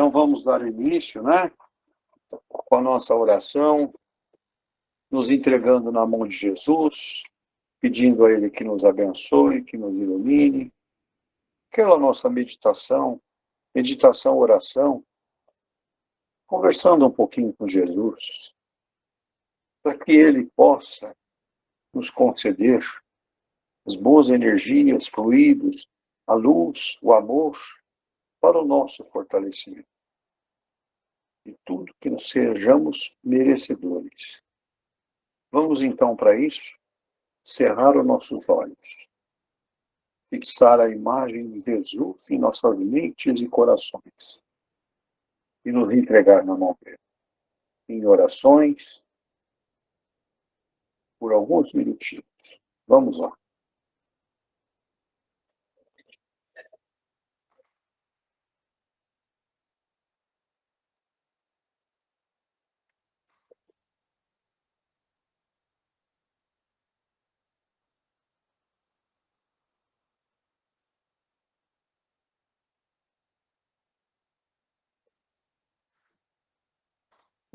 Então vamos dar início, né, com a nossa oração, nos entregando na mão de Jesus, pedindo a Ele que nos abençoe, que nos ilumine. Aquela nossa meditação, oração, conversando um pouquinho com Jesus, para que Ele possa nos conceder as boas energias, fluidos, a luz, o amor, para o nosso fortalecimento. E tudo que nos sejamos merecedores. Vamos então, para isso, cerrar os nossos olhos, fixar a imagem de Jesus em nossas mentes e corações e nos entregar na mão dele, em orações, por alguns minutinhos. Vamos lá.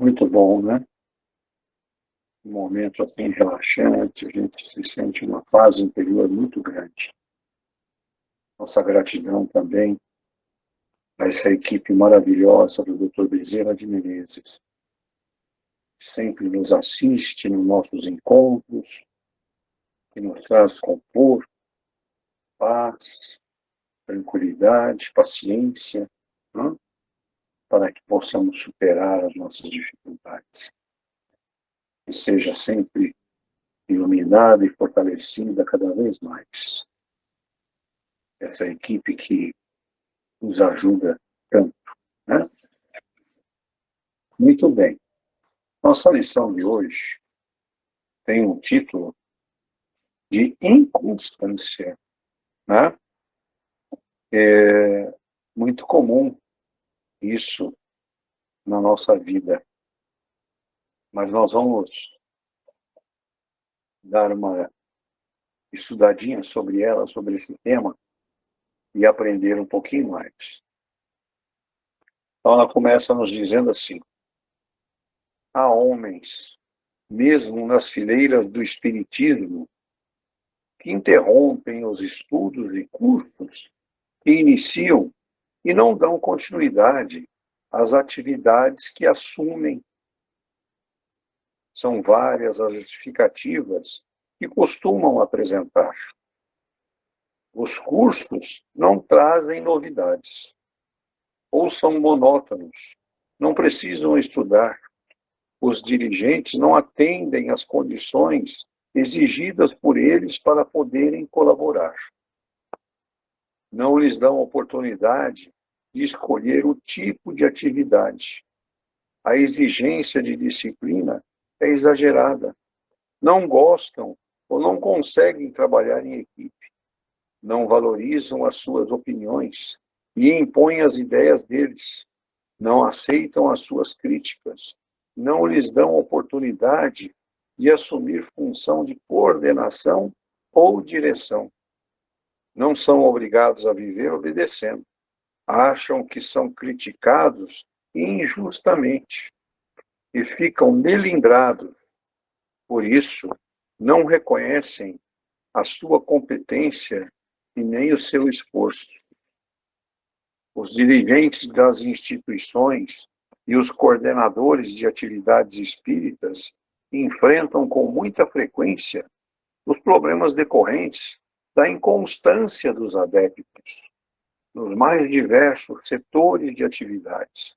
Muito bom, né? Um momento assim relaxante, a gente se sente uma paz interior muito grande. Nossa gratidão também a essa equipe maravilhosa do Dr. Bezerra de Menezes, que sempre nos assiste nos nossos encontros, que nos traz conforto, paz, tranquilidade, paciência, né? Para que possamos superar as nossas dificuldades. Que seja sempre iluminada e fortalecida cada vez mais. Essa equipe que nos ajuda tanto, né? Muito bem. Nossa lição de hoje tem um título de inconstância, né? É muito comum isso na nossa vida, mas nós vamos dar uma estudadinha sobre ela, sobre esse tema, e aprender um pouquinho mais. Então ela começa nos dizendo assim: há homens, mesmo nas fileiras do espiritismo, que interrompem os estudos e cursos que iniciam e não dão continuidade às atividades que assumem. São várias as justificativas que costumam apresentar. Os cursos não trazem novidades, ou são monótonos, não precisam estudar. Os dirigentes não atendem às condições exigidas por eles para poderem colaborar. Não lhes dão oportunidade de escolher o tipo de atividade. A exigência de disciplina é exagerada. Não gostam ou não conseguem trabalhar em equipe. Não valorizam as suas opiniões e impõem as ideias deles. Não aceitam as suas críticas. Não lhes dão oportunidade de assumir função de coordenação ou direção. Não são obrigados a viver obedecendo. Acham que são criticados injustamente e ficam melindrados. Por isso, não reconhecem a sua competência e nem o seu esforço. Os dirigentes das instituições e os coordenadores de atividades espíritas enfrentam com muita frequência os problemas decorrentes da inconstância dos adeptos nos mais diversos setores de atividades.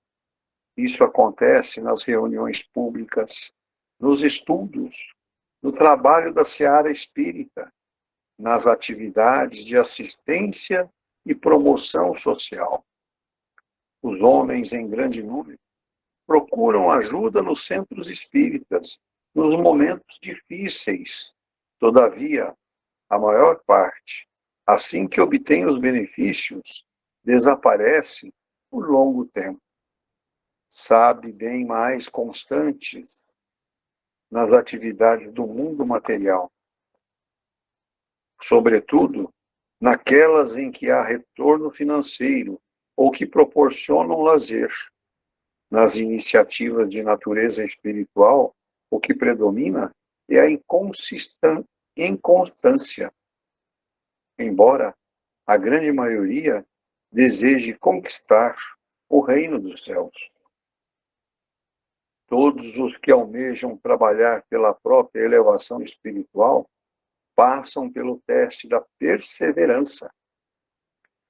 Isso acontece nas reuniões públicas, nos estudos, no trabalho da seara espírita, nas atividades de assistência e promoção social. Os homens, em grande número, procuram ajuda nos centros espíritas, nos momentos difíceis. Todavia, a maior parte, assim que obtém os benefícios, desaparece por longo tempo. Sabe bem mais constantes nas atividades do mundo material, sobretudo naquelas em que há retorno financeiro ou que proporcionam lazer. Nas iniciativas de natureza espiritual, o que predomina é a inconstância, embora a grande maioria deseje conquistar o reino dos céus. Todos os que almejam trabalhar pela própria elevação espiritual passam pelo teste da perseverança.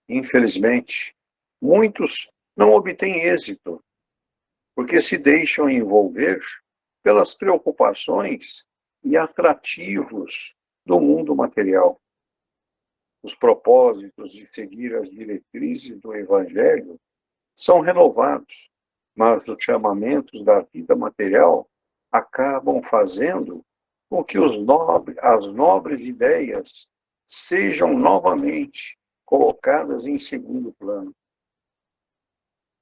Infelizmente, muitos não obtêm êxito, porque se deixam envolver pelas preocupações e atrativos do mundo material. Os propósitos de seguir as diretrizes do Evangelho são renovados, mas os chamamentos da vida material acabam fazendo com que as nobres ideias sejam novamente colocadas em segundo plano.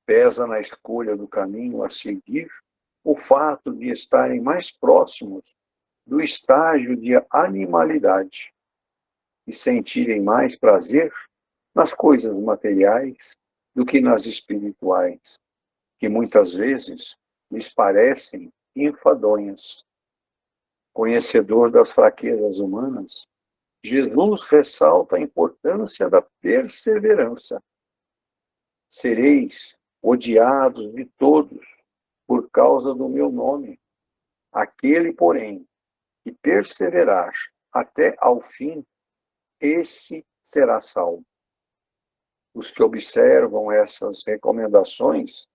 Pesa na escolha do caminho a seguir o fato de estarem mais próximos do estágio de animalidade e sentirem mais prazer nas coisas materiais do que nas espirituais, que muitas vezes lhes parecem enfadonhas. Conhecedor das fraquezas humanas, Jesus ressalta a importância da perseverança. Sereis odiados de todos por causa do meu nome. Aquele, porém, que perseverar até ao fim, esse será salvo. Os que observam essas recomendações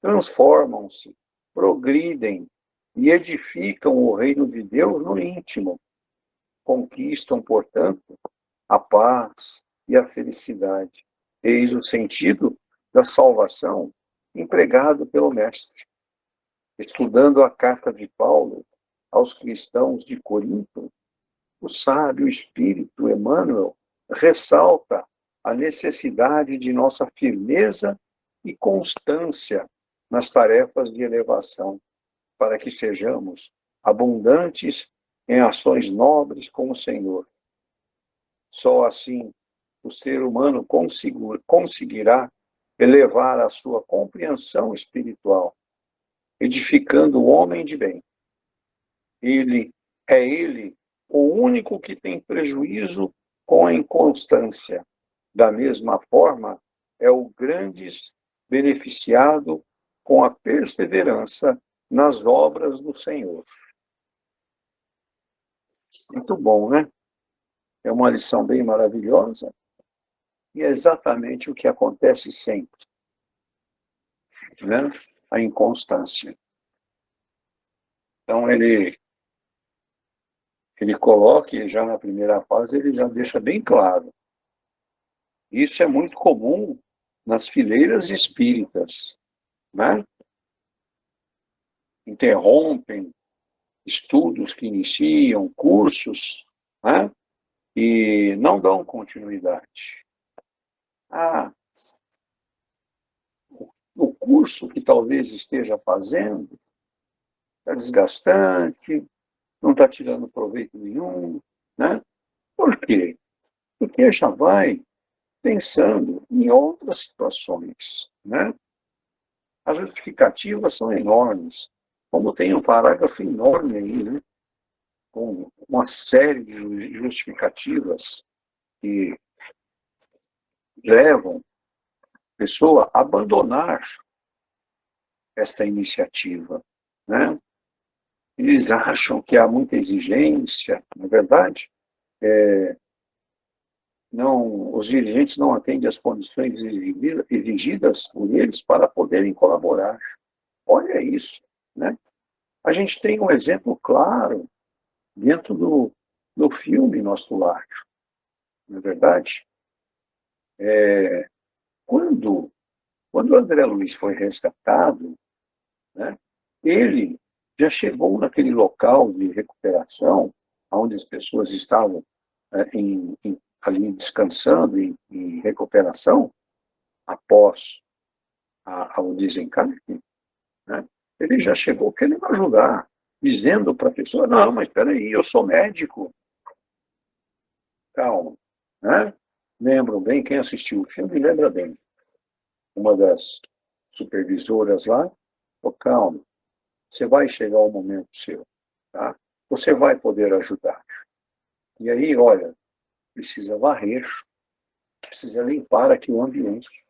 transformam-se, progridem e edificam o reino de Deus no íntimo. Conquistam, portanto, a paz e a felicidade. Eis o sentido da salvação empregado pelo Mestre. Estudando a carta de Paulo aos cristãos de Corinto, o sábio Espírito Emmanuel ressalta a necessidade de nossa firmeza e constância nas tarefas de elevação, para que sejamos abundantes em ações nobres com o Senhor. Só assim o ser humano conseguirá elevar a sua compreensão espiritual, edificando o homem de bem. Ele o único que tem prejuízo com a inconstância. Da mesma forma, é o grande beneficiado com a perseverança nas obras do Senhor. Muito bom, né? É uma lição bem maravilhosa e é exatamente o que acontece sempre, né? A inconstância. Então, ele coloca, e já na primeira fase, ele já deixa bem claro. Isso é muito comum nas fileiras espíritas, né? Interrompem estudos que iniciam, cursos, né? E não dão continuidade. O curso que talvez esteja fazendo está desgastante, não está tirando proveito nenhum, né? Por quê? Porque já vai pensando em outras situações, né? As justificativas são enormes, como tem um parágrafo enorme aí, né? Com uma série de justificativas que levam a pessoa a abandonar esta iniciativa, né? Eles acham que há muita exigência, na verdade, os dirigentes não atendem às condições exigidas por eles para poderem colaborar. Olha isso, né? A gente tem um exemplo claro dentro do filme Nosso Lar, não é verdade? Quando o André Luiz foi resgatado, né, ele já chegou naquele local de recuperação, onde as pessoas estavam ali descansando em recuperação, após o desencarne, né, ele já chegou querendo ajudar, dizendo para a pessoa, não, mas espera aí, eu sou médico. Calma, né? Lembram bem, quem assistiu o filme lembra bem. uma das supervisoras lá, falou, calma, você vai chegar ao momento seu, tá? Você vai poder ajudar. E aí, olha, precisa varrer, precisa limpar aqui o ambiente,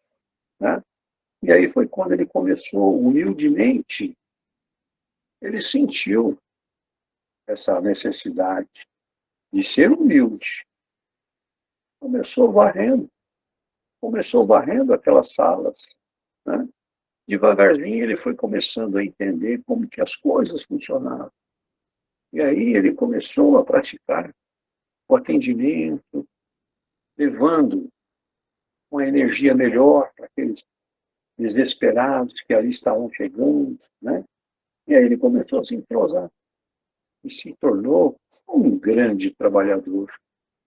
né? E aí foi quando ele começou, humildemente, ele sentiu essa necessidade de ser humilde. Começou varrendo aquelas salas, né? Devagarzinho ele foi começando a entender como que as coisas funcionavam. E aí ele começou a praticar o atendimento, levando uma energia melhor para aqueles desesperados que ali estavam chegando, né? E aí ele começou a se entrosar e se tornou um grande trabalhador,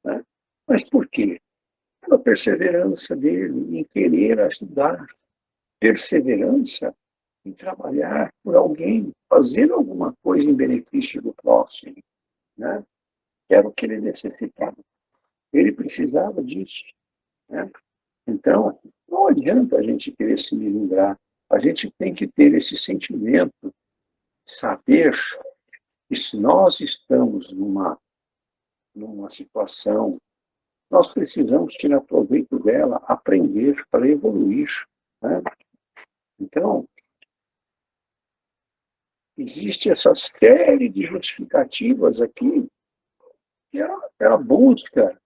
né? Mas por quê? Pela perseverança dele em querer ajudar, perseverança em trabalhar por alguém, fazer alguma coisa em benefício do próximo, né? Era o que ele necessitava. Ele precisava disso, né? Então, não adianta a gente querer se livrar. A gente tem que ter esse sentimento, saber que se nós estamos numa situação, nós precisamos tirar proveito dela, aprender para evoluir, né? Então, existe essa série de justificativas aqui, que é a busca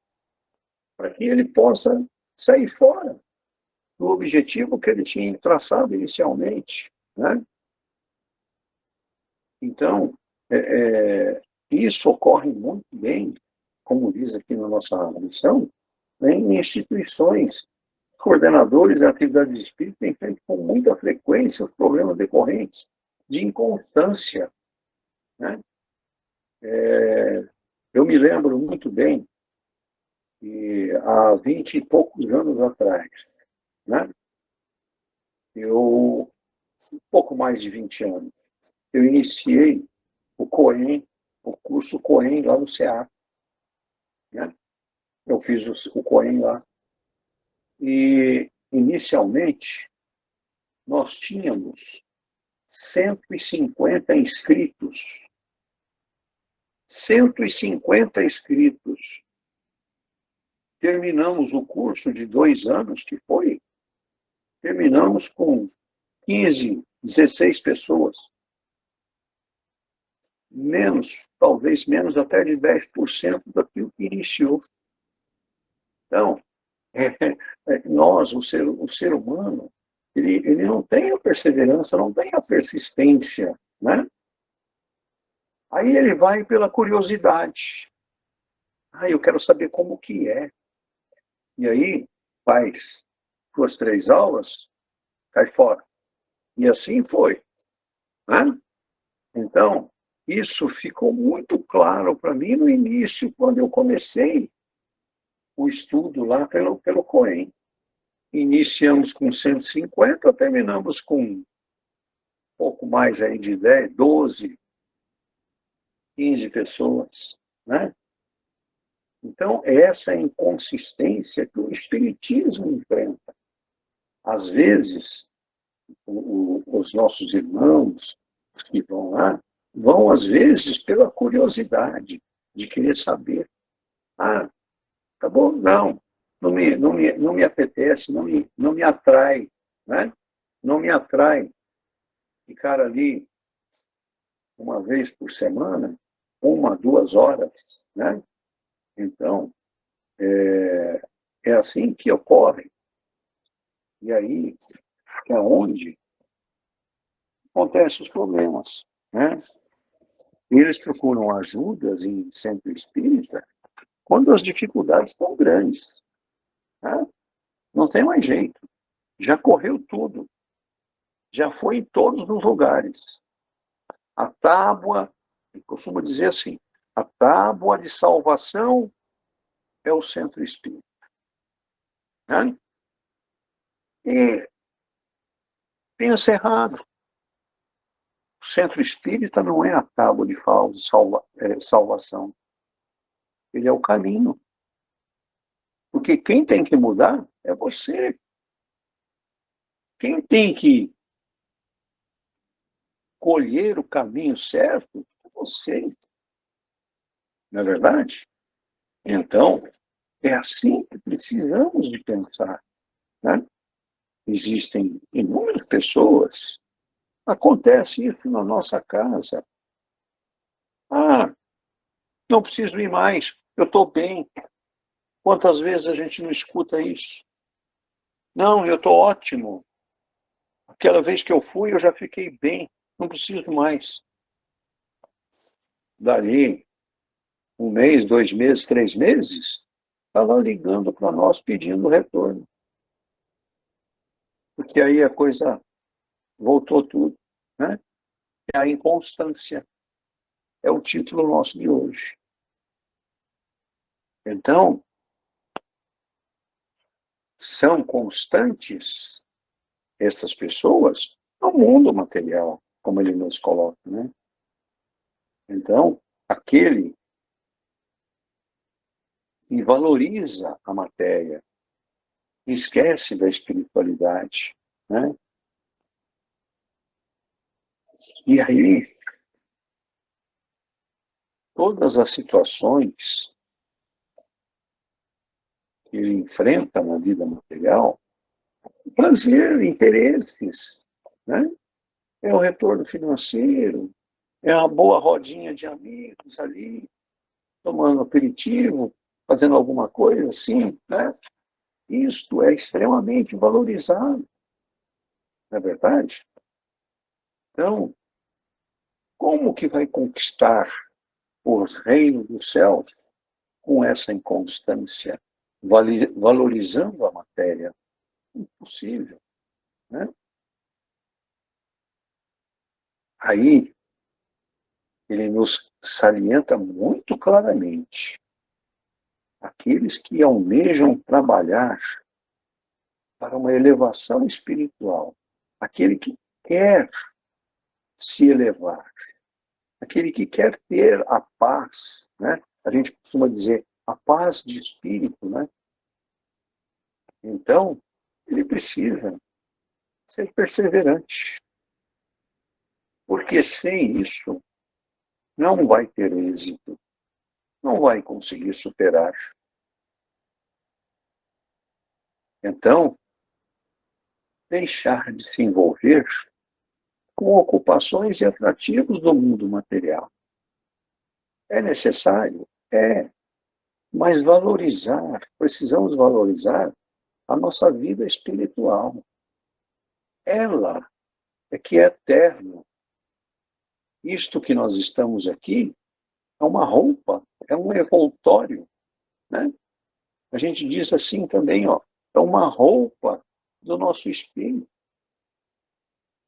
para que ele possa sair fora do objetivo que ele tinha traçado inicialmente, né? Então, isso ocorre muito bem, como diz aqui na nossa lição, né, em instituições. Coordenadores da atividade espírita têm feito com muita frequência os problemas decorrentes de inconstância, né? Eu me lembro muito bem que há 20 e poucos anos atrás, né? Um pouco mais de 20 anos, eu iniciei o COEM, o curso COEM lá no CEA, né? Eu fiz o COEM lá. E, inicialmente, nós tínhamos 150 inscritos. 150 inscritos. Terminamos o curso de 2 anos, que foi, terminamos com 15, 16 pessoas. Menos, talvez menos até de 10% daquilo que iniciou. Então, nós, o ser humano, ele não tem a perseverança, não tem a persistência, né? Aí ele vai pela curiosidade. Eu quero saber como que é. E aí faz 2, 3 aulas, cai fora. E assim foi, né? Então, isso ficou muito claro para mim no início, quando eu comecei o estudo lá pelo COEM. Iniciamos com 150, terminamos com um pouco mais aí de 10, 12, 15 pessoas, né? Então, essa inconsistência que o Espiritismo enfrenta. Às vezes, os nossos irmãos que vão lá, vão, às vezes, pela curiosidade de querer saber. Tá bom? Não me apetece, não me atrai, né? Não me atrai ficar ali uma vez por semana, 1, 2 horas, né? Então, é assim que ocorre. E aí é onde acontecem os problemas, né? Eles procuram ajudas em centro espírita quando as dificuldades estão grandes, né? Não tem mais jeito. Já correu tudo. Já foi em todos os lugares. A tábua, eu costumo dizer assim, a tábua de salvação é o centro espírita, né? E pensa errado. O centro espírita não é a tábua de salvação. Ele é o caminho. Porque quem tem que mudar é você. Quem tem que colher o caminho certo é você. Não é verdade? Então, é assim que precisamos de pensar, né? Existem inúmeras pessoas. Acontece isso na nossa casa. Ah, não preciso ir mais, eu estou bem. Quantas vezes a gente não escuta isso? Não, eu estou ótimo. Aquela vez que eu fui, eu já fiquei bem, não preciso mais. Dali, um mês, 2 meses, 3 meses, estava ligando para nós pedindo retorno. Porque aí a coisa voltou tudo, né? É a inconstância. É o título nosso de hoje. Então, são constantes essas pessoas no mundo material, como ele nos coloca, né? Então, aquele que valoriza a matéria, esquece da espiritualidade, né? E aí, todas as situações que ele enfrenta na vida material, prazer, interesses, né? É o retorno financeiro, é uma boa rodinha de amigos ali, tomando aperitivo, fazendo alguma coisa assim, né? Isto é extremamente valorizado, não é verdade? Então, como que vai conquistar o reino dos céus com essa inconstância, valorizando a matéria? Impossível, né? Aí, ele nos salienta muito claramente: aqueles que almejam trabalhar para uma elevação espiritual, aquele que quer se elevar, aquele que quer ter a paz, né? A gente costuma dizer a paz de espírito, né? Então, ele precisa ser perseverante, porque sem isso não vai ter êxito, não vai conseguir superar. Então, deixar de se envolver com ocupações e atrativos do mundo material. É necessário? É, mas precisamos valorizar a nossa vida espiritual. Ela é que é eterna. Isto que nós estamos aqui é uma roupa, é um envoltório, né? A gente diz assim também, ó, é uma roupa do nosso espírito.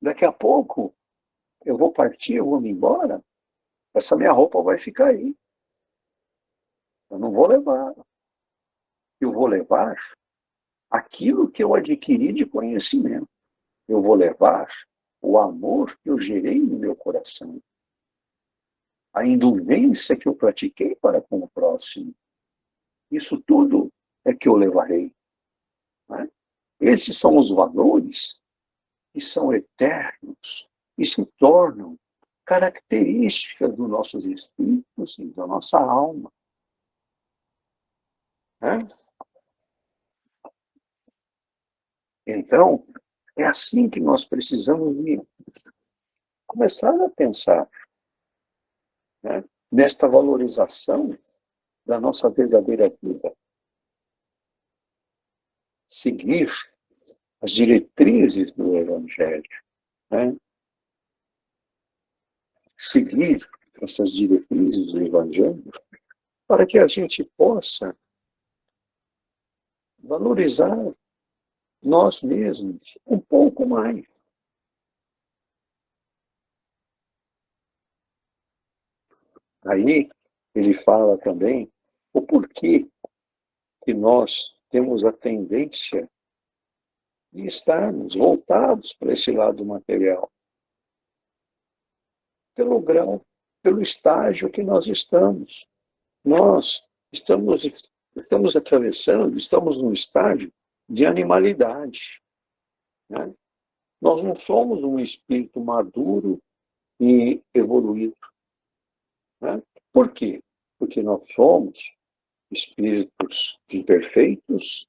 Daqui a pouco eu vou partir, eu vou me embora, essa minha roupa vai ficar aí. Eu não vou levar. Eu vou levar aquilo que eu adquiri de conhecimento. Eu vou levar o amor que eu gerei no meu coração, a indulgência que eu pratiquei para com o próximo. Isso tudo é que eu levarei, né? Esses são os valores que são eternos e se tornam características dos nossos espíritos e da nossa alma, né? Então, é assim que nós precisamos começar a pensar, né? Nesta valorização da nossa verdadeira vida. Seguir as diretrizes do Evangelho, né? Seguir essas diretrizes do Evangelho para que a gente possa valorizar nós mesmos um pouco mais. Aí ele fala também o porquê que nós temos a tendência de estarmos voltados para esse lado material, pelo grau, pelo estágio que nós estamos. Nós estamos atravessando, estamos num estágio de animalidade, né? Nós não somos um espírito maduro e evoluído. Né? Por quê? Porque nós somos espíritos imperfeitos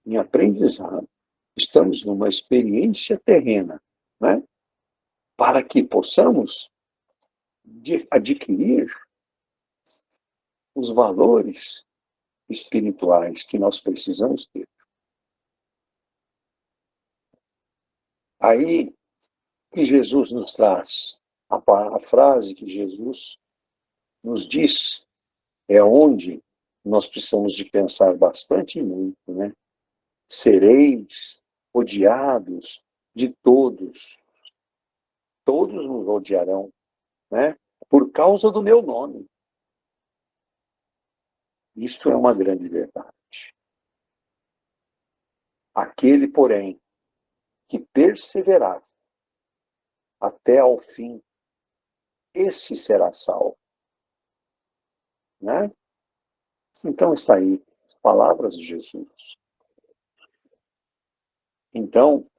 em aprendizado. Estamos numa experiência terrena, né? Para que possamos adquirir os valores espirituais que nós precisamos ter. Aí que Jesus nos traz, a frase que Jesus nos diz, é onde nós precisamos de pensar bastante e muito, né? Sereis odiados de todos. Todos nos odiarão, né? Por causa do meu nome. Isto é uma grande verdade. Aquele, porém, que perseverar até ao fim, esse será salvo. Né? Então está aí as palavras de Jesus. Então,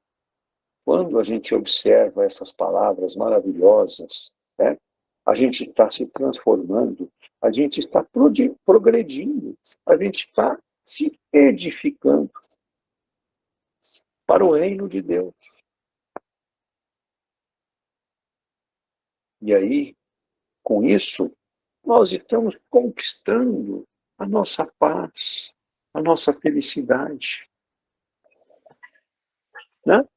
quando a gente observa essas palavras maravilhosas, né, a gente está se transformando, a gente está progredindo, a gente está se edificando para o reino de Deus. E aí, com isso, nós estamos conquistando a nossa paz, a nossa felicidade. Né?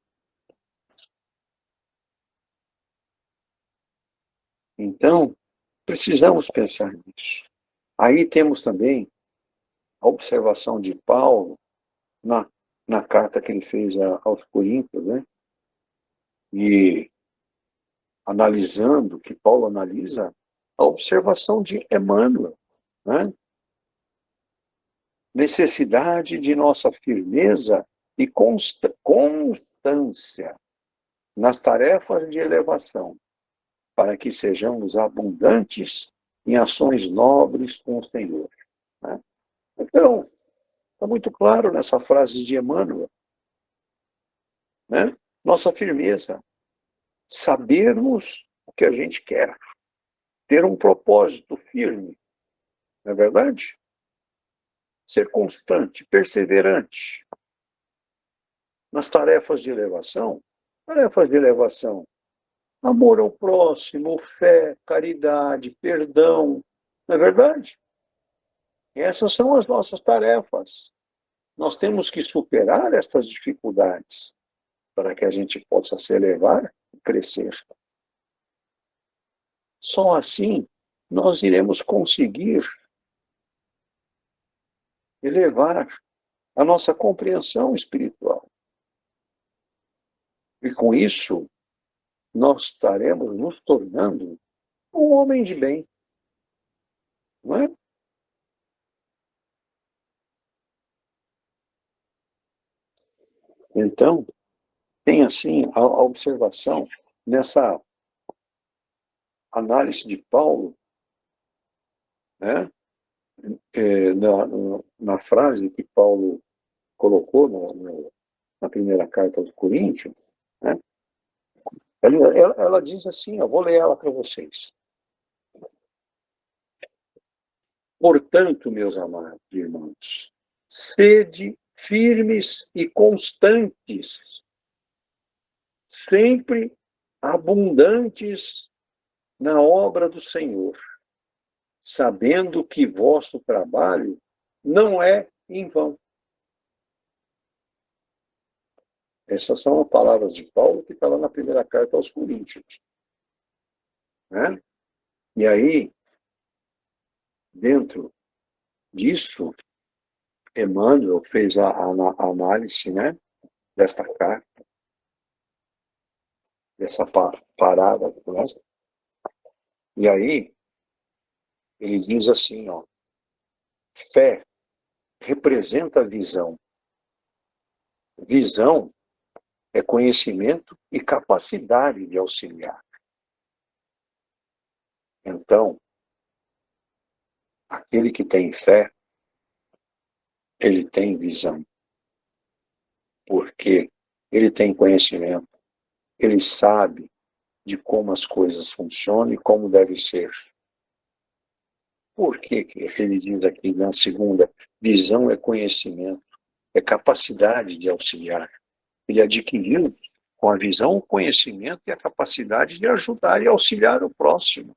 Então, precisamos pensar nisso. Aí temos também a observação de Paulo na carta que ele fez aos Coríntios, né? E analisando, que Paulo analisa, a observação de Emmanuel, né? Necessidade de nossa firmeza e constância nas tarefas de elevação, para que sejamos abundantes em ações nobres com o Senhor. Né? Então, está muito claro nessa frase de Emmanuel, né? Nossa firmeza, sabermos o que a gente quer, ter um propósito firme, não é verdade? Ser constante, perseverante nas tarefas de elevação, amor ao próximo, fé, caridade, perdão, não é verdade? Essas são as nossas tarefas. Nós temos que superar essas dificuldades para que a gente possa se elevar e crescer. Só assim nós iremos conseguir elevar a nossa compreensão espiritual. E com isso, nós estaremos nos tornando um homem de bem. Não é? Então, tem assim a observação nessa análise de Paulo, né? Na frase que Paulo colocou na primeira carta aos Coríntios, né? Ela diz assim, eu vou ler ela para vocês. Portanto, meus amados irmãos, sede firmes e constantes, sempre abundantes na obra do Senhor, sabendo que vosso trabalho não é em vão. Essas são as palavras de Paulo que está lá na primeira carta aos Coríntios. Né? E aí, dentro disso, Emmanuel fez a análise, né, desta carta, dessa parada. Né? E aí, ele diz assim, ó, fé representa visão. Visão é conhecimento e capacidade de auxiliar. Então, aquele que tem fé, ele tem visão. Porque ele tem conhecimento, ele sabe de como as coisas funcionam e como deve ser. Por que ele diz aqui na segunda, visão é conhecimento, é capacidade de auxiliar. Ele adquiriu com a visão, o conhecimento e a capacidade de ajudar e auxiliar o próximo.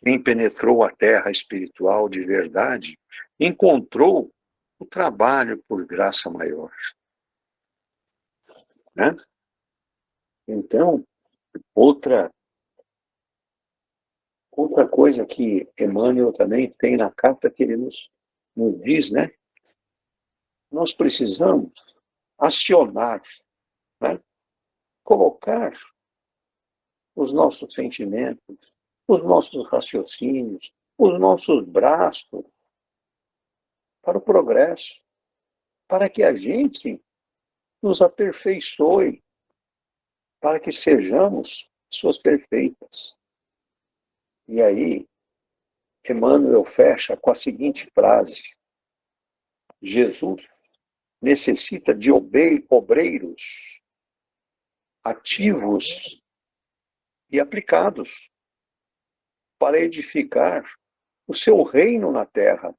Quem penetrou a terra espiritual de verdade encontrou o trabalho por graça maior. Né? Então, outra coisa que Emmanuel também tem na carta que ele nos diz, né? Nós precisamos acionar, né? Colocar os nossos sentimentos, os nossos raciocínios, os nossos braços para o progresso, para que a gente nos aperfeiçoe, para que sejamos pessoas perfeitas. E aí, Emmanuel fecha com a seguinte frase: Jesus necessita de obreiros ativos e aplicados para edificar o seu reino na terra.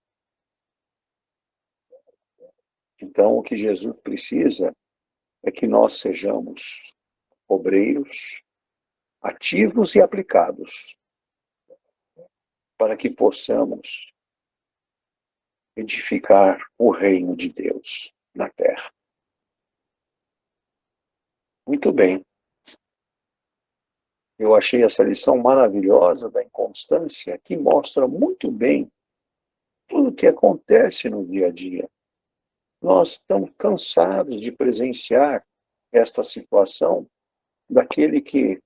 Então, o que Jesus precisa é que nós sejamos obreiros ativos e aplicados para que possamos edificar o reino de Deus na terra. Muito bem. Eu achei essa lição maravilhosa da inconstância, que mostra muito bem tudo o que acontece no dia a dia. Nós estamos cansados de presenciar esta situação daquele que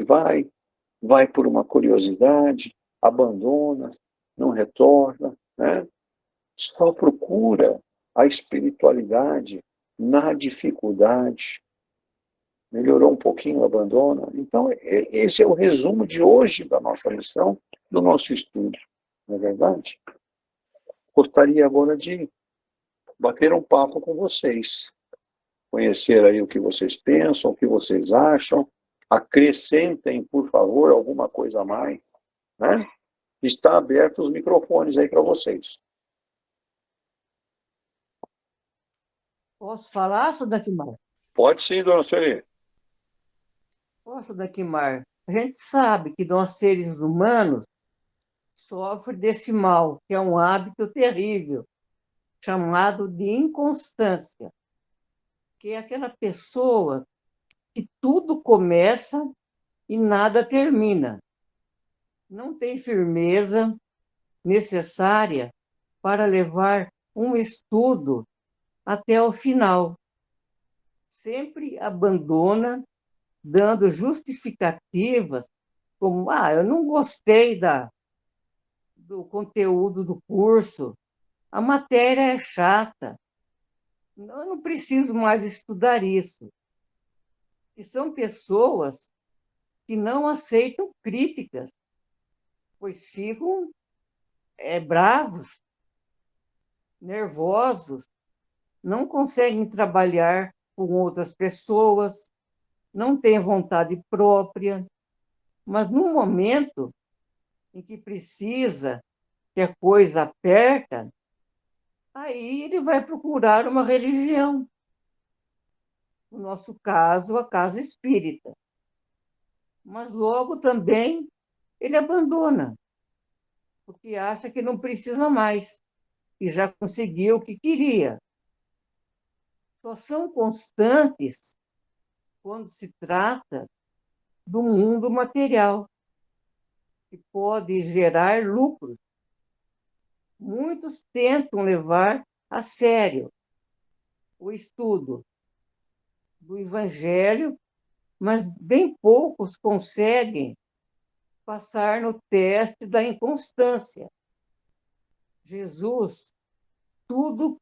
vai por uma curiosidade, abandona, não retorna, né? Só procura a espiritualidade na dificuldade. Melhorou um pouquinho, abandona. Então, esse é o resumo de hoje da nossa lição, do nosso estudo. Não é verdade? Gostaria agora de bater um papo com vocês, conhecer aí o que vocês pensam, o que vocês acham. Acrescentem, por favor, alguma coisa a mais, né? Está aberto os microfones aí para vocês. Posso falar, Sudakimar? Pode sim, dona Sueli. Posso, Sudakimar? A gente sabe que nós, seres humanos, sofremos desse mal, que é um hábito terrível, chamado de inconstância, que é aquela pessoa que tudo começa e nada termina. Não tem firmeza necessária para levar um estudo até o final. Sempre abandona, dando justificativas como, eu não gostei do conteúdo do curso, a matéria é chata, eu não preciso mais estudar isso. E são pessoas que não aceitam críticas, pois ficam bravos, nervosos, não conseguem trabalhar com outras pessoas, não têm vontade própria, mas no momento em que precisa, que a coisa aperta, aí ele vai procurar uma religião. No nosso caso, a casa espírita. Mas logo também ele abandona, porque acha que não precisa mais e já conseguiu o que queria. Só são constantes quando se trata do mundo material, que pode gerar lucros. Muitos tentam levar a sério o estudo do Evangelho, mas bem poucos conseguem passar no teste da inconstância. Jesus tudo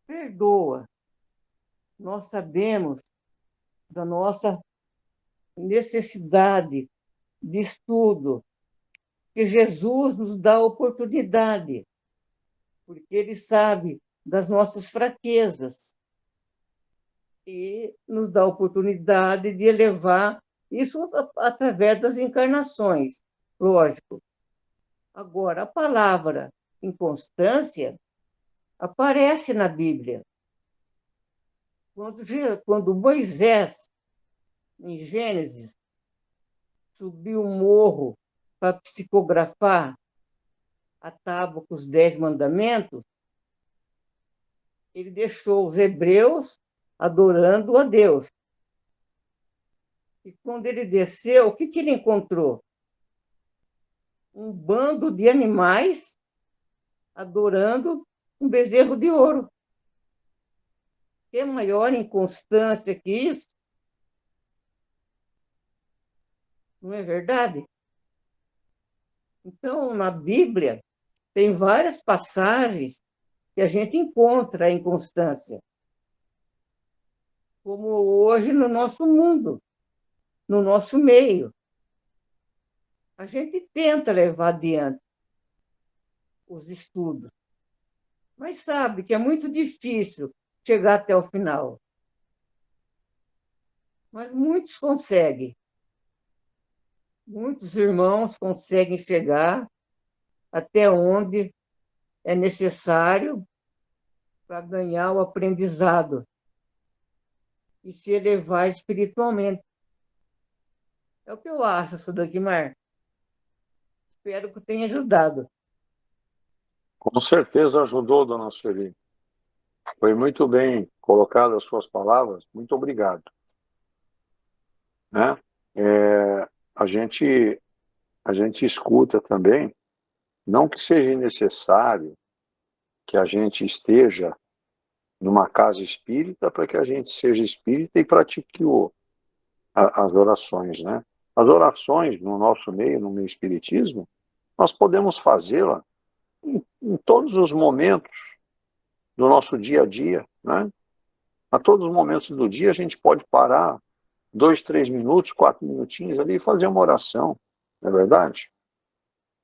perdoa. Nós sabemos da nossa necessidade de estudo, porque Jesus nos dá a oportunidade, porque Ele sabe das nossas fraquezas e nos dá a oportunidade de elevar isso através das encarnações, lógico. Agora, a palavra inconstância aparece na Bíblia. Quando Moisés, em Gênesis, subiu um morro para psicografar a tábua com os 10 mandamentos, ele deixou os hebreus adorando a Deus. E quando ele desceu, o que ele encontrou? Um bando de animais adorando um bezerro de ouro. Que maior inconstância que isso? Não é verdade? Então, na Bíblia, tem várias passagens que a gente encontra a inconstância. Como hoje no nosso mundo, no nosso meio. A gente tenta levar adiante os estudos, mas sabe que é muito difícil chegar até o final. Mas muitos conseguem. Muitos irmãos conseguem chegar até onde é necessário para ganhar o aprendizado e se elevar espiritualmente. É o que eu acho, Sudaquimar. Espero que tenha ajudado. Com certeza ajudou, dona Sueli. Foi muito bem colocadas as suas palavras. Muito obrigado. Né? A gente escuta também, não que seja necessário que a gente esteja numa casa espírita para que a gente seja espírita e pratique as orações, né? As orações no nosso meio, no meio espiritismo, nós podemos fazê-la em todos os momentos do nosso dia a dia, né? A todos os momentos do dia a gente pode parar 2, 3 minutos, 4 minutinhos ali e fazer uma oração, não é verdade?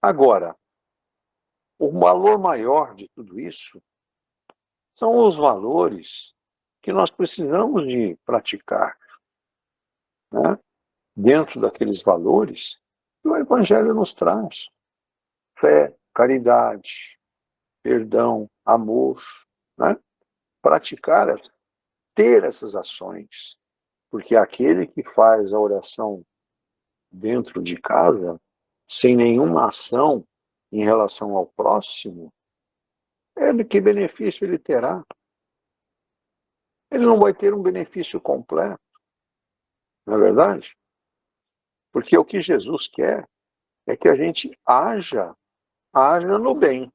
Agora, o valor maior de tudo isso são os valores que nós precisamos de praticar, né? Dentro daqueles valores que o Evangelho nos traz. Fé, caridade, perdão, amor, né? Praticar, ter essas ações, porque aquele que faz a oração dentro de casa, sem nenhuma ação em relação ao próximo, que benefício ele terá? Ele não vai ter um benefício completo, não é verdade? Porque o que Jesus quer é que a gente haja no bem,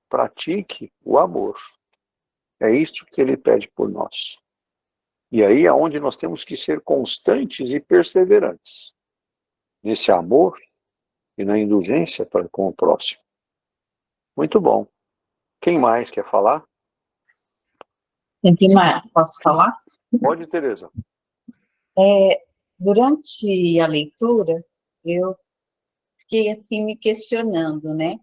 pratique o amor. É isso que ele pede por nós. E aí é onde nós temos que ser constantes e perseverantes, nesse amor e na indulgência para com o próximo. Muito bom. Quem mais quer falar? Guimar, posso falar? Pode, Tereza. Durante a leitura, eu fiquei assim me questionando, né?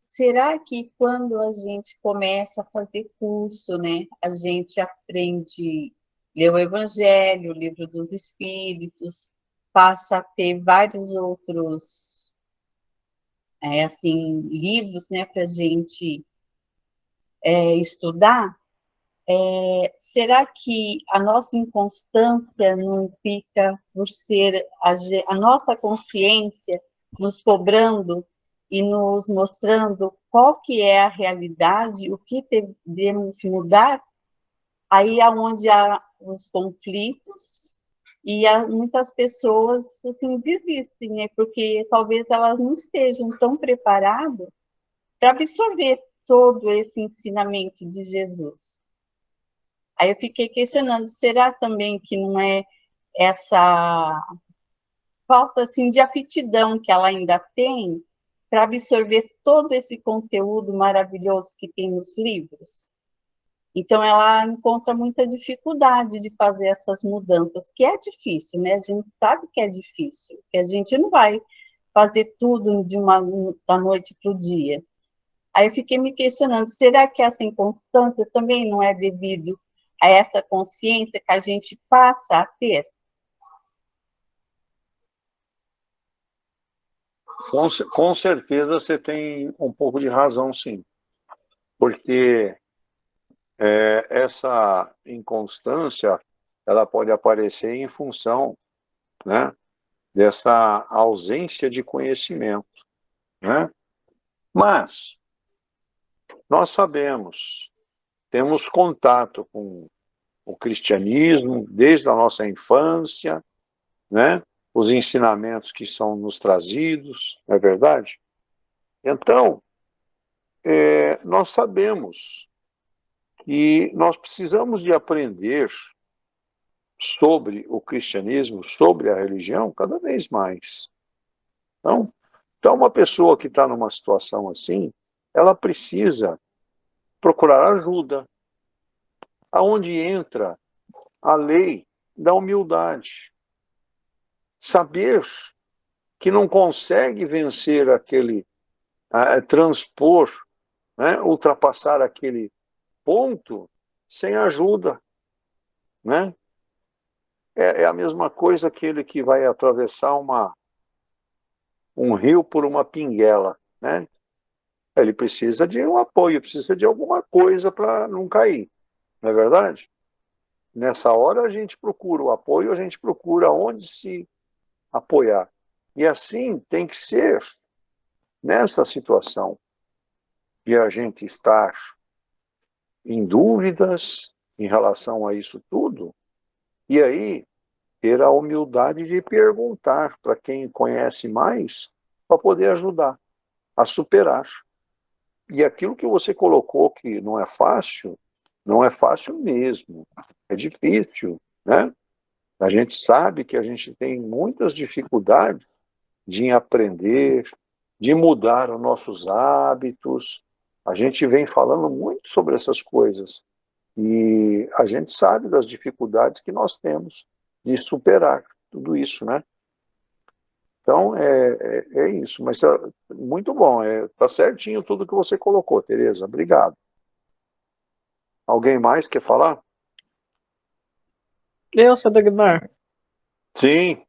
Será que quando a gente começa a fazer curso, né, a gente aprende a ler o Evangelho, o Livro dos Espíritos, passa a ter vários outros, assim, livros, né, para a gente estudar? Será que a nossa inconstância não fica por ser a nossa consciência nos cobrando e nos mostrando qual que é a realidade, o que devemos mudar? Aí é onde há os conflitos e muitas pessoas assim desistem, né? Porque talvez elas não estejam tão preparadas para absorver todo esse ensinamento de Jesus. Aí eu fiquei questionando, será também que não é essa falta assim, de aptidão que ela ainda tem para absorver todo esse conteúdo maravilhoso que tem nos livros? Então, ela encontra muita dificuldade de fazer essas mudanças, que é difícil, né? A gente sabe que é difícil, que a gente não vai fazer tudo da noite para o dia. Aí eu fiquei me questionando, será que essa inconstância também não é devido a essa consciência que a gente passa a ter? Com certeza você tem um pouco de razão, sim. Porque essa inconstância, ela pode aparecer em função, né, dessa ausência de conhecimento, né? Mas nós sabemos, temos contato com o cristianismo desde a nossa infância, né? Os ensinamentos que são nos trazidos, não é verdade? Então, nós sabemos que nós precisamos de aprender sobre o cristianismo, sobre a religião, cada vez mais. Então uma pessoa que está numa situação assim, ela precisa procurar ajuda. Aonde entra a lei da humildade. Saber que não consegue vencer aquele, transpor, né, ultrapassar aquele ponto sem ajuda, né? É a mesma coisa aquele que vai atravessar um rio por uma pinguela, né? Ele precisa de um apoio, precisa de alguma coisa para não cair, não é verdade? Nessa hora a gente procura o apoio, a gente procura onde se apoiar. E assim tem que ser nessa situação de a gente estar em dúvidas em relação a isso tudo, e aí ter a humildade de perguntar para quem conhece mais, para poder ajudar a superar. E aquilo que você colocou que não é fácil, não é fácil mesmo, é difícil, né? A gente sabe que a gente tem muitas dificuldades de aprender, de mudar os nossos hábitos. A gente vem falando muito sobre essas coisas e a gente sabe das dificuldades que nós temos de superar tudo isso, né? Então, é isso. Mas muito bom, tá certinho tudo que você colocou, Tereza. Obrigado. Alguém mais quer falar? Eu, seu Dagmar, Sim.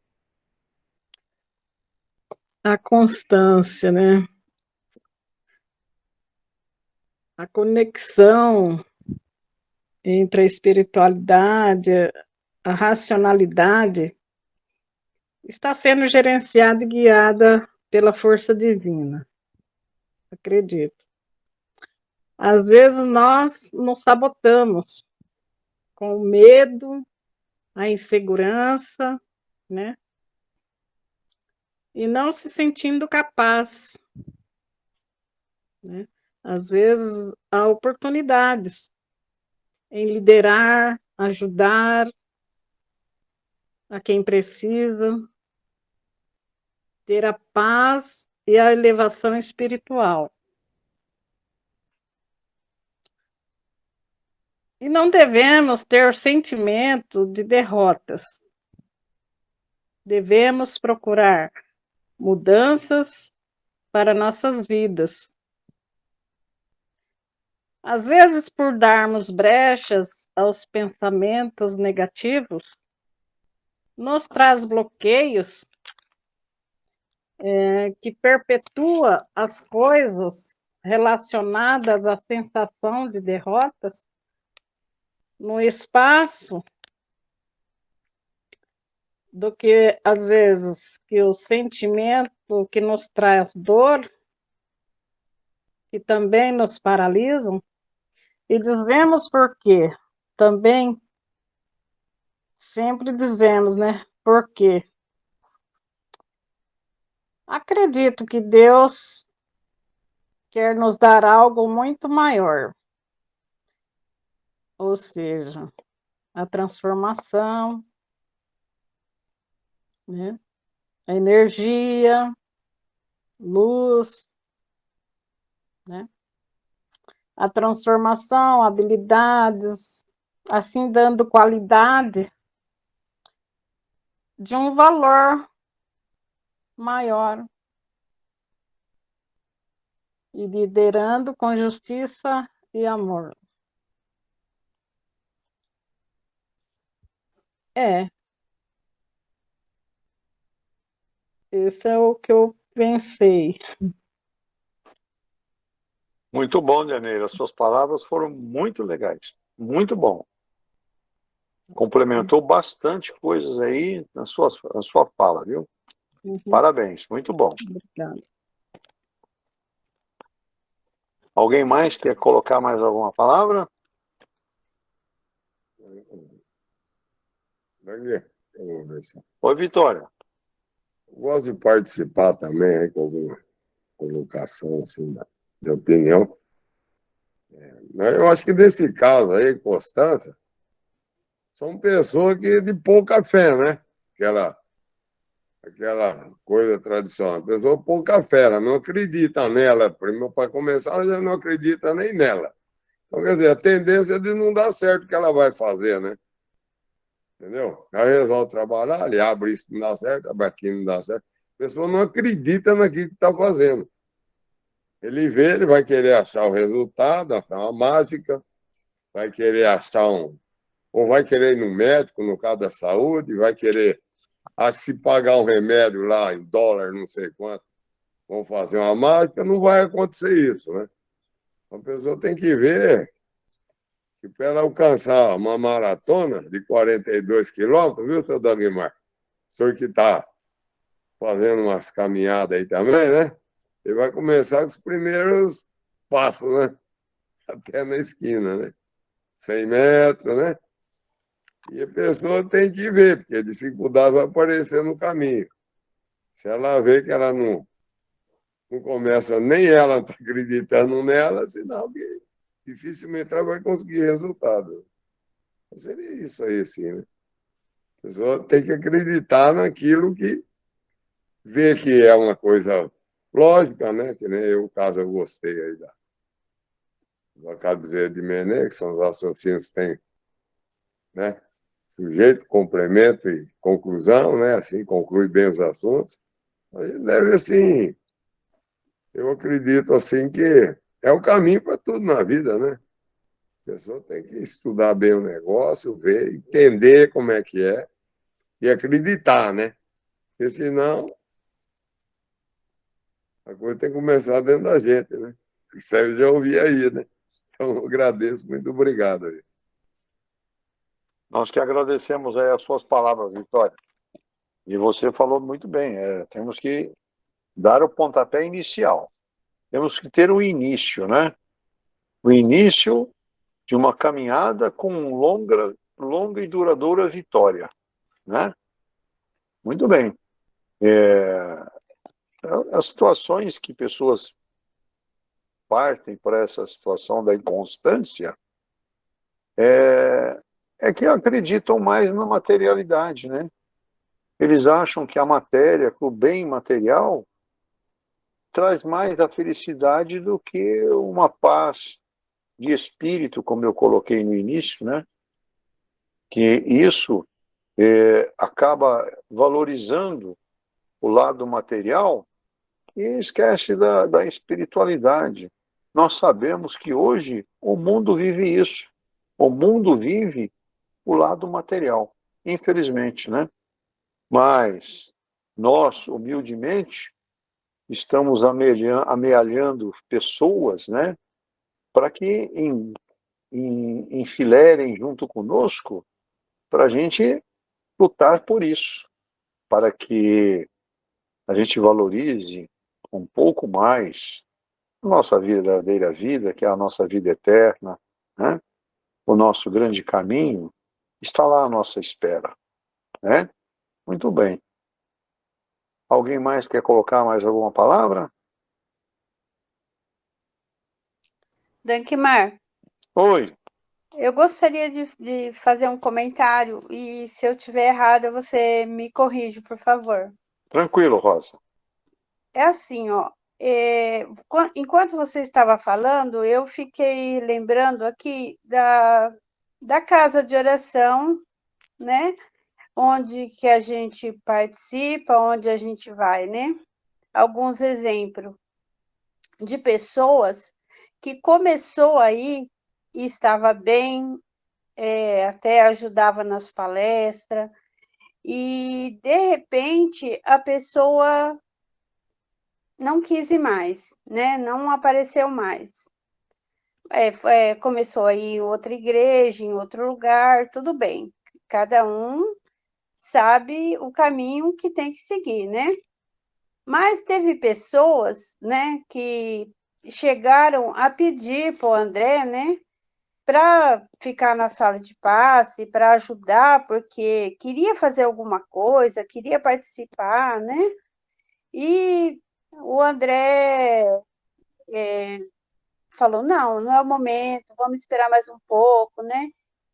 a constância, né? A conexão entre a espiritualidade, a racionalidade, está sendo gerenciada e guiada pela força divina. Acredito. Às vezes nós nos sabotamos com o medo, a insegurança, né? E não se sentindo capaz, né? Às vezes há oportunidades em liderar, ajudar a quem precisa, ter a paz e a elevação espiritual. E não devemos ter sentimento de derrotas. Devemos procurar mudanças para nossas vidas. Às vezes, por darmos brechas aos pensamentos negativos, nos traz bloqueios que perpetua as coisas relacionadas à sensação de derrotas no espaço do que, às vezes, que o sentimento que nos traz dor, que também nos paralisam, e dizemos por quê. Também sempre dizemos, né? Por quê? Acredito que Deus quer nos dar algo muito maior, ou seja, a transformação, né? A energia, luz, né? A transformação, habilidades, assim dando qualidade de um valor maior e liderando com justiça e amor. Esse é o que eu pensei. Muito bom, Dianeira. As suas palavras foram muito legais. Muito bom. Complementou bastante coisas aí na sua fala, viu? Uhum. Parabéns, muito bom. Obrigada. Alguém mais quer colocar mais alguma palavra? Oi, Vitória. Eu gosto de participar também aí, com alguma colocação assim, de opinião. Eu acho que nesse caso aí, Constância, são pessoas que de pouca fé, né? Aquela coisa tradicional. Pessoa de pouca fé, ela não acredita nela. Primeiro, para começar, ela já não acredita nem nela. Então, quer dizer, a tendência é de não dar certo o que ela vai fazer, né? Entendeu? Ela resolve trabalhar, ele abre isso, não dá certo, abre aqui, não dá certo. A pessoa não acredita naquilo que está fazendo. Ele vê, ele vai querer achar o resultado, achar uma mágica, vai querer achar ou vai querer ir no médico, no caso da saúde, vai querer, se pagar um remédio lá em dólar, não sei quanto, vão fazer uma mágica, não vai acontecer isso, né? A pessoa tem que ver que para ela alcançar uma maratona de 42 quilômetros, viu, seu Dagmar? O senhor que está fazendo umas caminhadas aí também, né? Ele vai começar com os primeiros passos, né? Até na esquina, né? 100 metros, né? E a pessoa tem que ver, porque a dificuldade vai aparecer no caminho. Se ela vê que ela não começa, nem ela está acreditando nela, senão que dificilmente ela vai conseguir resultado. Seria isso aí, sim, né? A pessoa tem que acreditar naquilo que vê que é uma coisa lógica, né? Que nem eu, caso eu gostei aí do Acado de Mené, que são os raciocínios que têm, né? Sujeito, complemento e conclusão, né? Assim, conclui bem os assuntos. A gente deve, assim, eu acredito, assim, que é o caminho para tudo na vida, né? A pessoa tem que estudar bem o negócio, ver, entender como é que é e acreditar, né? Porque senão a coisa tem que começar dentro da gente, né? Isso aí eu já ouvi aí, né? Então, eu agradeço, muito obrigado aí. Nós que agradecemos aí as suas palavras, Vitória. E você falou muito bem, temos que dar o pontapé inicial. Temos que ter o início, né? O início de uma caminhada com longa e duradoura vitória, né? Muito bem. As situações que pessoas partem por essa situação da inconstância é que acreditam mais na materialidade, né? Eles acham que a matéria, que o bem material, traz mais a felicidade do que uma paz de espírito, como eu coloquei no início, né? Que isso acaba valorizando o lado material e esquece da espiritualidade. Nós sabemos que hoje o mundo vive isso. O mundo vive o lado material, infelizmente, né? Mas nós, humildemente, estamos amealhando pessoas, né? Para que enfileirem junto conosco para a gente lutar por isso, para que a gente valorize um pouco mais a nossa verdadeira vida, que é a nossa vida eterna, né? O nosso grande caminho está lá à nossa espera, né? Muito bem. Alguém mais quer colocar mais alguma palavra? Dankmar, Oi. eu gostaria de fazer um comentário e se eu estiver errada, você me corrige, por favor. Tranquilo, Rosa. É assim, ó, enquanto você estava falando, eu fiquei lembrando aqui da casa de oração, né? Onde que a gente participa, onde a gente vai, né? Alguns exemplos. de pessoas que começou aí e estava bem, até ajudava nas palestras, e de repente a pessoa não quis ir mais, né? Não apareceu mais. Começou aí em outra igreja, em outro lugar, tudo bem. Cada um sabe o caminho que tem que seguir, né? Mas teve pessoas, né, que chegaram a pedir para o André, né, para ficar na sala de passe, para ajudar, porque queria fazer alguma coisa, queria participar, né? E o André falou: não, não é o momento, vamos esperar mais um pouco, né?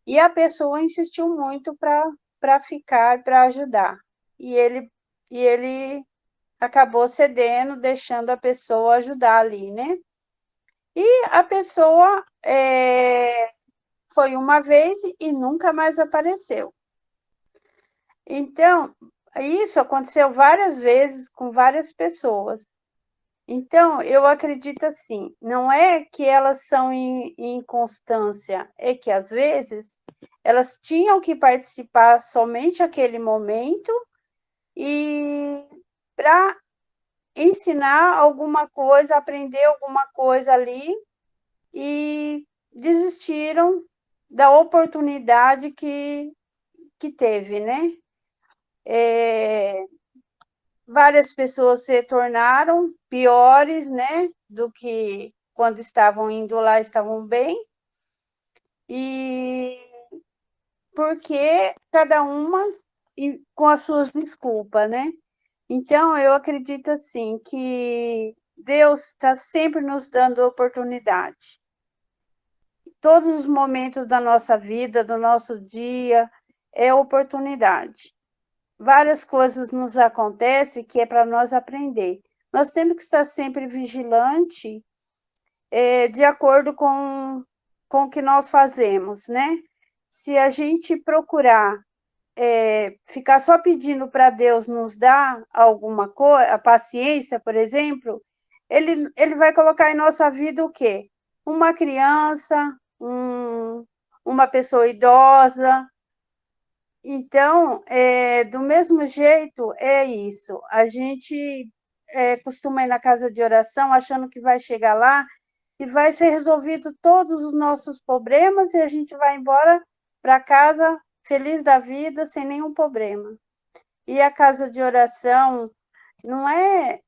E a pessoa insistiu muito para ficar, para ajudar. E ele acabou cedendo, deixando a pessoa ajudar ali, né? E a pessoa foi uma vez e nunca mais apareceu. Então, isso aconteceu várias vezes com várias pessoas. Então, eu acredito assim, não é que elas são em inconstância, é que às vezes elas tinham que participar somente aquele momento e para ensinar alguma coisa, aprender alguma coisa ali e desistiram da oportunidade que teve, né? Várias pessoas se tornaram piores, né, do que quando estavam indo lá, estavam bem, e porque cada uma com as suas desculpas, né? Então, eu acredito assim que Deus está sempre nos dando oportunidade. Todos os momentos da nossa vida, do nosso dia, é oportunidade. Várias coisas nos acontecem que é para nós aprender. Nós temos que estar sempre vigilante, de acordo com o que nós fazemos, né? Se a gente procurar ficar só pedindo para Deus nos dar alguma coisa, a paciência, por exemplo, ele vai colocar em nossa vida o quê? Uma criança, uma pessoa idosa. Então, do mesmo jeito, é isso. A gente costuma ir na casa de oração achando que vai chegar lá e vai ser resolvido todos os nossos problemas e a gente vai embora para casa feliz da vida, sem nenhum problema. E a casa de oração não é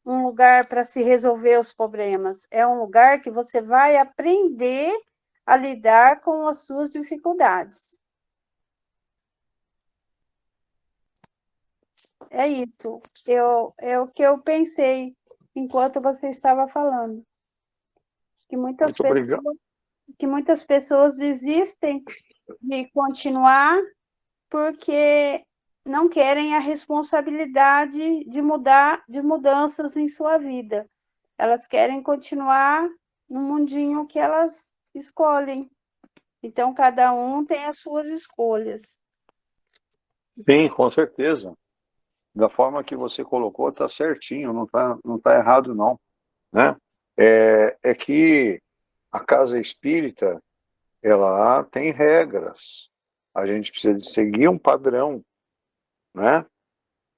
um lugar para se resolver os problemas, é um lugar que você vai aprender a lidar com as suas dificuldades. É isso. É o que eu pensei enquanto você estava falando. Que Muito obrigado. muitas pessoas desistem de continuar porque não querem a responsabilidade de mudanças em sua vida. Elas querem continuar no mundinho que elas escolhem. Então, cada um tem as suas escolhas. Sim, com certeza. Da forma que você colocou, está certinho, não tá errado, não. Né? É que a casa espírita, ela tem regras. A gente precisa de seguir um padrão, né?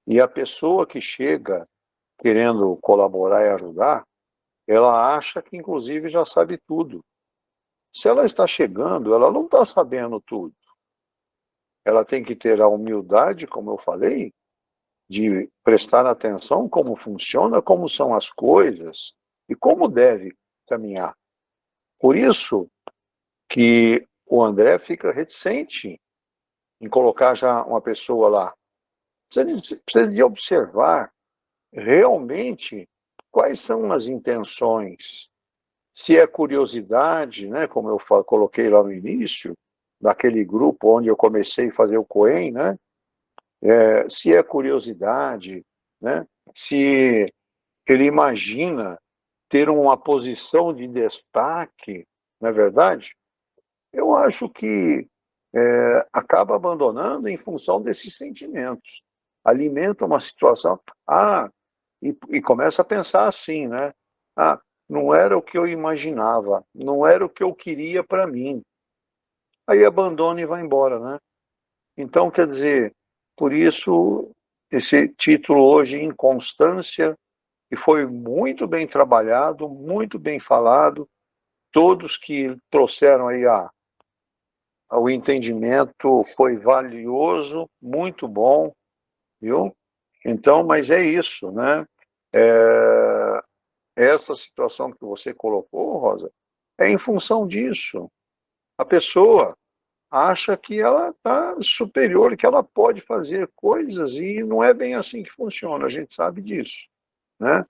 E a pessoa que chega querendo colaborar e ajudar, ela acha que, inclusive, já sabe tudo. Se ela está chegando, ela não está sabendo tudo. Ela tem que ter a humildade, como eu falei, de prestar atenção como funciona, como são as coisas e como deve caminhar. Por isso que o André fica reticente em colocar já uma pessoa lá. Precisa de observar realmente quais são as intenções. Se é curiosidade, né, como eu coloquei lá no início, daquele grupo onde eu comecei a fazer o Coen, né, se é curiosidade, né, se ele imagina ter uma posição de destaque, não é verdade? Eu acho que acaba abandonando em função desses sentimentos. Alimenta uma situação. e começa a pensar assim, né? Ah, não era o que eu imaginava, não era o que eu queria para mim. Aí abandona e vai embora, né? Então, quer dizer, por isso, esse título hoje, Inconstância, que foi muito bem trabalhado, muito bem falado, todos que trouxeram aí o entendimento foi valioso, muito bom, viu? Então, mas é isso, né? Essa situação que você colocou, Rosa, é em função disso. A pessoa acha que ela está superior, que ela pode fazer coisas, e não é bem assim que funciona, a gente sabe disso, né?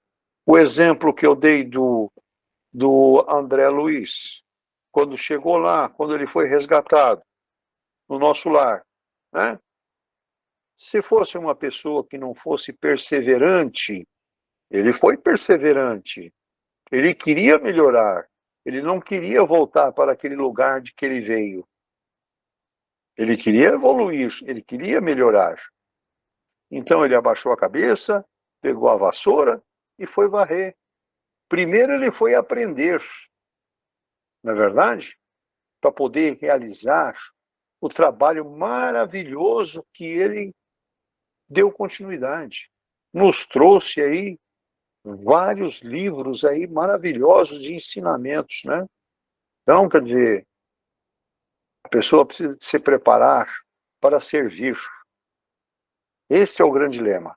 O exemplo que eu dei do André Luiz, quando chegou lá, quando ele foi resgatado no nosso lar, né? Se fosse uma pessoa que não fosse perseverante, ele foi perseverante, ele queria melhorar, ele não queria voltar para aquele lugar de que ele veio. Ele queria evoluir, ele queria melhorar. Então ele abaixou a cabeça, pegou a vassoura e foi varrer. Primeiro ele foi aprender, não é verdade? Para poder realizar o trabalho maravilhoso que ele deu continuidade. Nos trouxe aí vários livros aí maravilhosos de ensinamentos, né? Então, quer dizer, a pessoa precisa se preparar para servir. Este é o grande lema.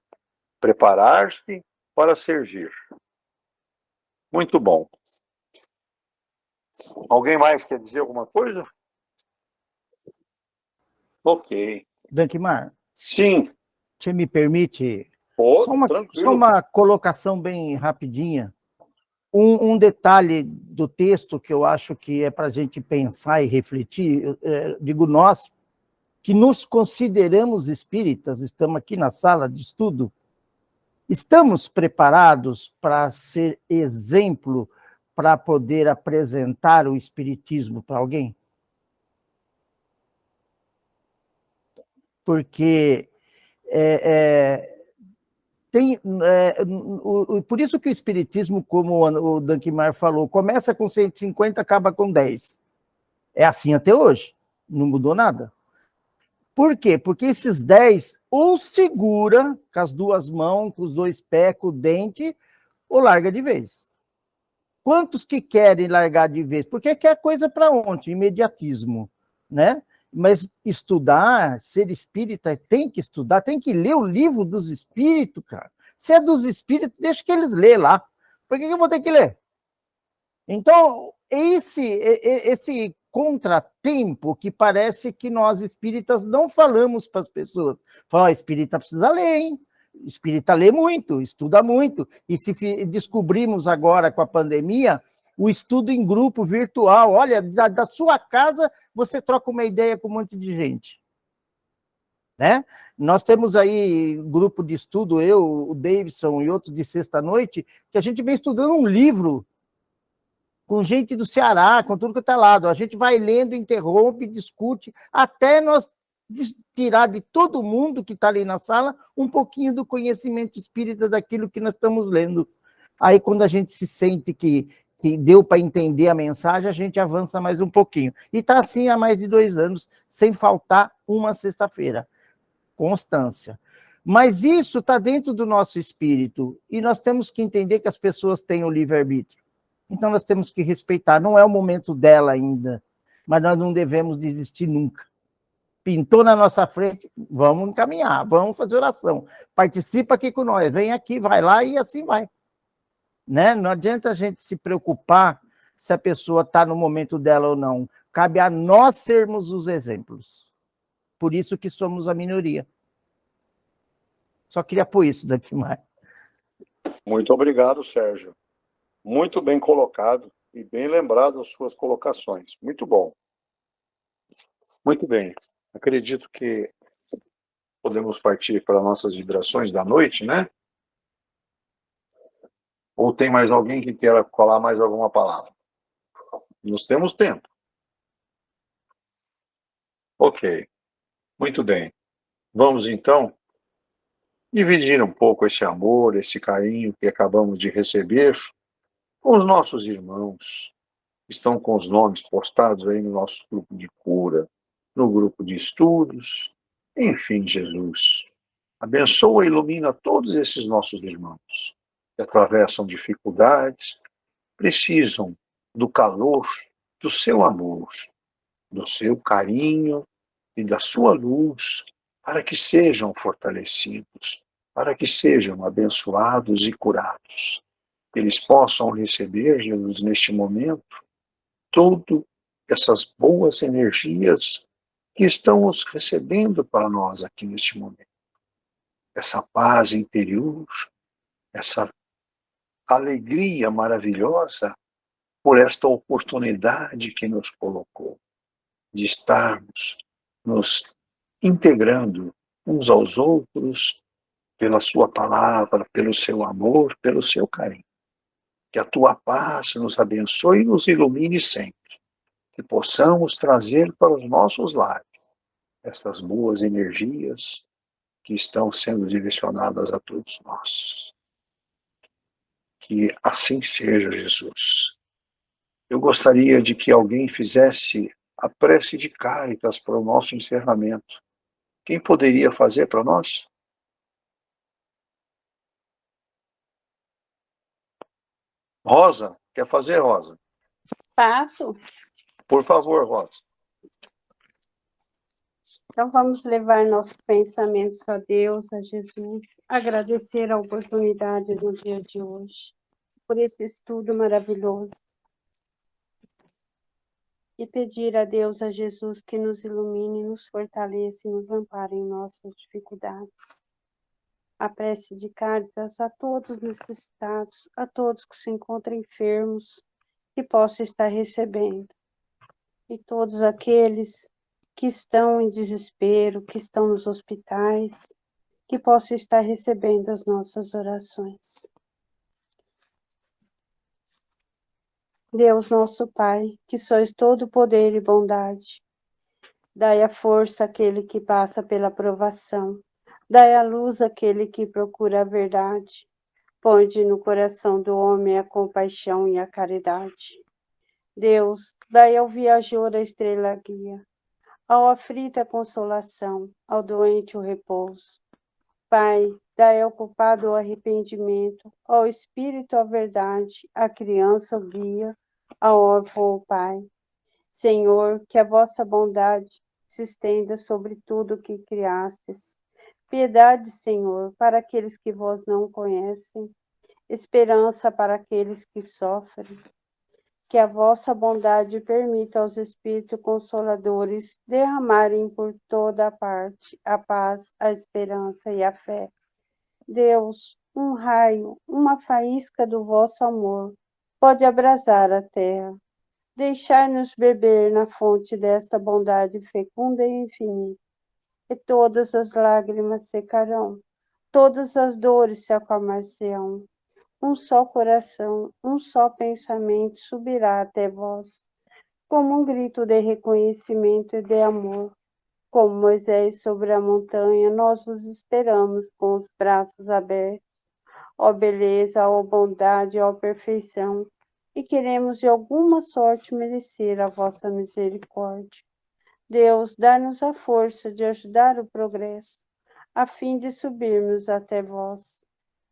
Preparar-se para servir. Muito bom. Alguém mais quer dizer alguma coisa? Ok. Dankmar, Sim. você me permite só Tranquilo. uma colocação bem rapidinha. Um detalhe do texto que eu acho que é para a gente pensar e refletir, digo nós, que nos consideramos espíritas, estamos aqui na sala de estudo, estamos preparados para ser exemplo, para poder apresentar o espiritismo para alguém? Porque por isso que o espiritismo, como o Dankmar falou, começa com 150, acaba com 10. É assim até hoje, não mudou nada. Por quê? Porque esses 10 ou segura com as duas mãos, com os dois pés, com o dente, ou larga de vez. Quantos que querem largar de vez? Porque quer coisa para ontem, imediatismo, né? Mas estudar, ser espírita, tem que estudar, tem que ler o livro dos espíritos, cara. Se é dos espíritos, deixa que eles lêem lá. Por que eu vou ter que ler? Então, esse contratempo que parece que nós espíritas não falamos para as pessoas. Fala, espírita precisa ler, hein? Espírita lê muito, estuda muito. E se descobrimos agora com a pandemia, o estudo em grupo virtual, olha, da sua casa você troca uma ideia com um monte de gente. Né? Nós temos aí grupo de estudo, eu, o Davidson e outros de sexta-noite, que a gente vem estudando um livro com gente do Ceará, com tudo que está lado. A gente vai lendo, interrompe, discute, até nós tirar de todo mundo que está ali na sala um pouquinho do conhecimento espírita daquilo que nós estamos lendo. Aí, quando a gente se sente que deu para entender a mensagem, a gente avança mais um pouquinho. E está assim há mais de 2 anos, sem faltar uma sexta-feira. Constância. Mas isso está dentro do nosso espírito, e nós temos que entender que as pessoas têm o livre-arbítrio. Então, nós temos que respeitar. Não é o momento dela ainda, mas nós não devemos desistir nunca. Pintou na nossa frente, vamos encaminhar, vamos fazer oração. Participa aqui com nós, vem aqui, vai lá e assim vai. Né? Não adianta a gente se preocupar se a pessoa está no momento dela ou não. Cabe a nós sermos os exemplos. Por isso que somos a minoria. Só queria pôr isso daqui mais. Muito obrigado, Sérgio. Muito bem colocado e bem lembrado as suas colocações. Muito bom. Muito bem. Acredito que podemos partir para nossas vibrações da noite, né? Ou tem mais alguém que queira falar mais alguma palavra? Nós temos tempo. Ok. Muito bem. Vamos, então, dividir um pouco esse amor, esse carinho que acabamos de receber com os nossos irmãos, que estão com os nomes postados aí no nosso grupo de cura, no grupo de estudos. Enfim, Jesus, abençoa e ilumina todos esses nossos irmãos que atravessam dificuldades, precisam do calor do seu amor, do seu carinho e da sua luz, para que sejam fortalecidos, para que sejam abençoados e curados. Eles possam receber, Jesus, neste momento, todas essas boas energias que estamos recebendo para nós aqui neste momento. Essa paz interior, essa alegria maravilhosa por esta oportunidade que nos colocou de estarmos nos integrando uns aos outros pela sua palavra, pelo seu amor, pelo seu carinho. Que a tua paz nos abençoe e nos ilumine sempre. Que possamos trazer para os nossos lares estas boas energias que estão sendo direcionadas a todos nós. Que assim seja, Jesus. Eu gostaria de que alguém fizesse a prece de Cáritas para o nosso encerramento. Quem poderia fazer para nós? Rosa, quer fazer, Rosa? Passo. Por favor, Rosa. Então, vamos levar nossos pensamentos a Deus, a Jesus, agradecer a oportunidade do dia de hoje, por esse estudo maravilhoso. E pedir a Deus, a Jesus, que nos ilumine, nos fortaleça e nos ampare em nossas dificuldades. A prece de Cáritas a todos necessitados, a todos que se encontram enfermos, que possam estar recebendo. E todos aqueles que estão em desespero, que estão nos hospitais, que possam estar recebendo as nossas orações. Deus nosso Pai, que sois todo poder e bondade, dai a força àquele que passa pela provação, dai a luz àquele que procura a verdade, ponde no coração do homem a compaixão e a caridade. Deus, dai ao viajor a estrela guia, ao aflito a consolação, ao doente o repouso. Pai, dai ao culpado o arrependimento, ao espírito a verdade, à criança o guia, ao órfão o pai. Senhor, que a vossa bondade se estenda sobre tudo o que criastes. Piedade, Senhor, para aqueles que vós não conhecem, esperança para aqueles que sofrem. Que a vossa bondade permita aos Espíritos Consoladores derramarem por toda a parte a paz, a esperança e a fé. Deus, um raio, uma faísca do vosso amor pode abrasar a terra. Deixai-nos beber na fonte desta bondade fecunda e infinita, e todas as lágrimas secarão, todas as dores se acalmar-se-ão. Um só coração, um só pensamento subirá até vós, como um grito de reconhecimento e de amor. Como Moisés sobre a montanha, nós vos esperamos com os braços abertos, ó beleza, ó bondade, ó perfeição, e queremos de alguma sorte merecer a vossa misericórdia. Deus, dá-nos a força de ajudar o progresso, a fim de subirmos até vós.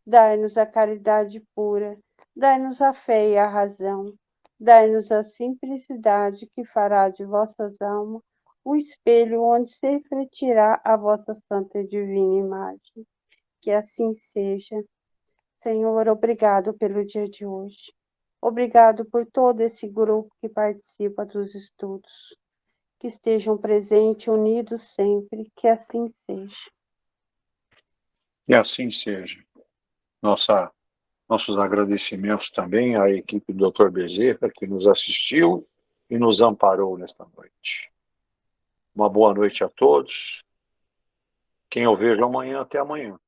Dai-nos a caridade pura, dai-nos a fé e a razão, dai-nos a simplicidade que fará de vossas almas o espelho onde se refletirá a vossa santa e divina imagem. Que assim seja. Senhor, obrigado pelo dia de hoje. Obrigado por todo esse grupo que participa dos estudos. Que estejam presentes, unidos sempre, que assim seja. Que assim seja. Nossos agradecimentos também à equipe do Dr. Bezerra, que nos assistiu e nos amparou nesta noite. Uma boa noite a todos. Quem eu vejo amanhã, até amanhã.